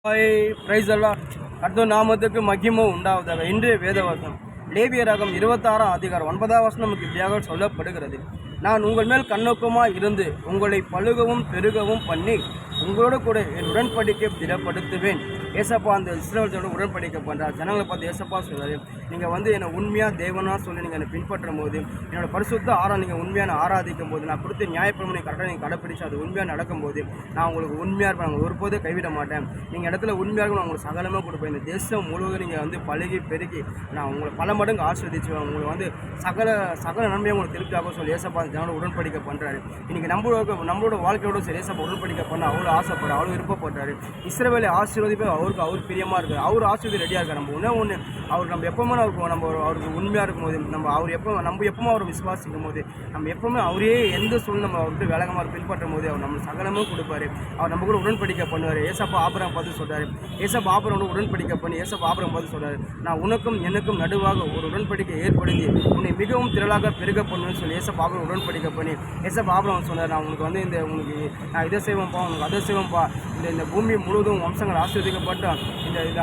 Price எல்லாம் அடுத்த நாமத்துக்கு மகிமை உண்டாவதாக. இன்றைய வேதவசனம் லேவியராகம் 26ஆம் அதிகாரம் 9ஆம் வசனம் நமக்கு இப்படியாக சொல்லப்படுகிறது. நான் உங்கள் மேல் கண்ணோக்கமாக இருந்து உங்களை பழுகவும் பெருகவும் பண்ணி உங்களோட கூட என் உடன்படிக்கை திடப்படுத்துவேன். ஏசப்பா அந்த இஸ்ரவேலோட உடன்படிக்கை பண்ணுறார். ஜனங்களை பார்த்து ஏசப்பா சொல்கிறாரு, நீங்கள் என்னை உண்மையாக தேவனாக சொல்லி நீங்கள் என்னை பின்பற்றும் போது, என்னோட பரிசுத்த நீங்கள் உண்மையான ஆராதிக்கும் போது, நான் கொடுத்த நியாயப்பிரமாணம் கரெக்டாக நீங்கள் கடைப்பிடிச்சு அது உண்மையாக நடக்கும்போது நான் உங்களுக்கு உண்மையாக இருப்பேன். நாங்கள் ஒருபோதே கைவிட மாட்டேன். நீங்கள் இடத்துல உண்மையாக இருக்கும், நான் உங்களுக்கு சகலமாக கொடுப்பேன். இந்த தேசம் முழுவதும் நீங்கள் பழகி பெருகி நான் உங்களை பல மடங்கு ஆஸ்வதிச்சுவேன். உங்களுக்கு சகல நன்மையை உங்களுக்கு திருப்தியாக சொல்லி ஏசப்பா ஜனங்களோட உடன்படிக்கை பண்ணுறாரு. இன்றைக்கி நம்மளோட வாழ்க்கையோட சரி ஏசப்பா உடன்படிக்கை பண்ண அவ்வளோ ஆசைப்படுறாரு, அவ்வளோ விருப்பப்படுறாரு. இஸ்ரவேலை ஆசீர்வதிப்பே அவர் பிரியமாக இருக்குது. அவர் ஆசீர்வதி ரெடியாக இருக்கார். நம்ம ஒன்று அவருக்கு நம்ம எப்பவுமே அவருக்கு உண்மையாக இருக்கும்போது நம்ம எப்பவுமே அவரை விசுவாசிக்கும் போது நம்ம எப்பவுமே அவரே எந்த சூழ்நிலை நம்ம அவர்கிட்ட வேலைகமாக பின்பற்றும் போது அவர் நம்ம சகலமும் கொடுப்பாரு. அவர் நம்ம கூட உடன்படிக்கை பண்ணுவார். ஏசப்பா ஆபிரகாம் பார்த்து சொல்கிறார், ஏசப்பா ஆபிரகாமோட உடன்படிக்கை பண்ணி ஏசப்பா ஆபிரகாம் பார்த்து சொல்கிறார், நான் உனக்கும் எனக்கும் நடுவாக ஒரு உடன்படிக்கை ஏற்படுத்தி உன்னை மிகவும் திரளாக பெருக பண்ணுவேன்னு சொல்லி ஏசப்பா ஆபிரகாம் உடன்படிக்கை பண்ணி ஏசப்பா ஆபிரகாம் சொன்னார், நான் உங்களுக்கு உங்களுக்கு நான் இதை செய்வேன்ப்பா, உங்களுக்கு அதை செய்வேன்ப்பா, இந்த பூமி முழுவதும் வம்சங்கள் ஆசீர்வதிக்கப்பட்டு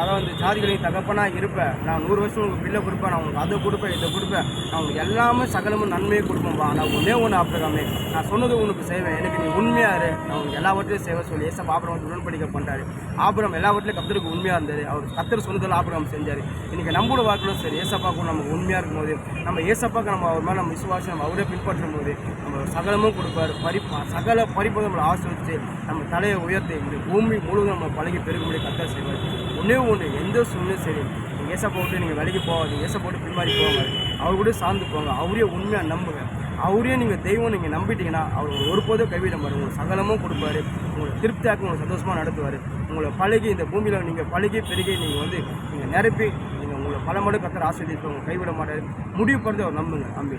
அதாவது ஜாதிகளையும் தகப்பனாக இருப்பேன். நான் 100 வருஷம் உங்களுக்கு பிள்ளை கொடுப்பேன். நான் உங்களுக்கு அதை கொடுப்பேன், இதை கொடுப்பேன். நான் உங்களுக்கு எல்லாமே சகலமும் நன்மையை கொடுப்பேன்ப்பா. நான் ஒன்று ஆபிரகாமே, நான் சொன்னது உனக்கு செய்வேன். எனக்கு நீ உண்மையாரு, நான் உங்களுக்கு எல்லாவற்றையும் சேவை சொல்லி ஏசப்பா ஆபிரகாம் உடன்படிக்கை பண்ணுறாரு. ஆபிரகாம் எல்லாவற்றிலும் கர்த்தருக்கு உண்மையாக இருந்தார். அவர் கர்த்தர் சொன்னதில் ஆபிரகாம் செஞ்சார். இன்றைக்கி நம்மளோட வாழ்க்கையிலும் சரி ஏசப்பாக்கும் நமக்கு உண்மையாக இருக்கும்போது நம்ம ஏசப்பாக்கு நம்ம அவர் மேலே நம்ம விசுவாசி நம்ம அவரே பின்பற்றும் போது நம்ம சகலமும் கொடுப்பார். சகல பறிப்பதை நம்மளை ஆசிரிச்சு நம்ம தலையை உயர்த்தி இந்த பூமி முழுவதும் நம்ம பழகி பெருகும்படி கர்த்தர் செய்வார். ஒன்று எந்த சூழ்நிலையும் சரி நீங்கள் ஏசப்பா விட்டு நீங்கள் விலைக்கு போகாது, ஏசப்பா விட்டு பின்மாறி போவாங்க, அவர் கூட சார்ந்து போங்க, அவரே உண்மையாக நம்புங்க. அவரே நீங்கள் தெய்வம் நீங்கள் நம்பிட்டீங்கன்னா அவர் ஒருபோதும் கைவிட மாட்டார். உங்களுக்கு சகலமும் கொடுப்பாரு, உங்களை திருப்தியாக்கி உங்களை சந்தோஷமாக நடத்துவார். உங்களை பழகி இந்த பூமியில் நீங்கள் பழகி பெருகி நீங்கள் நிரப்பி உங்களை பல மடங்கு கர்த்தர் ஆசீர்வதித்து உங்களை கைவிட மாட்டார். முடிவு பண்ணுறது அவர் நம்புங்க. நம்பி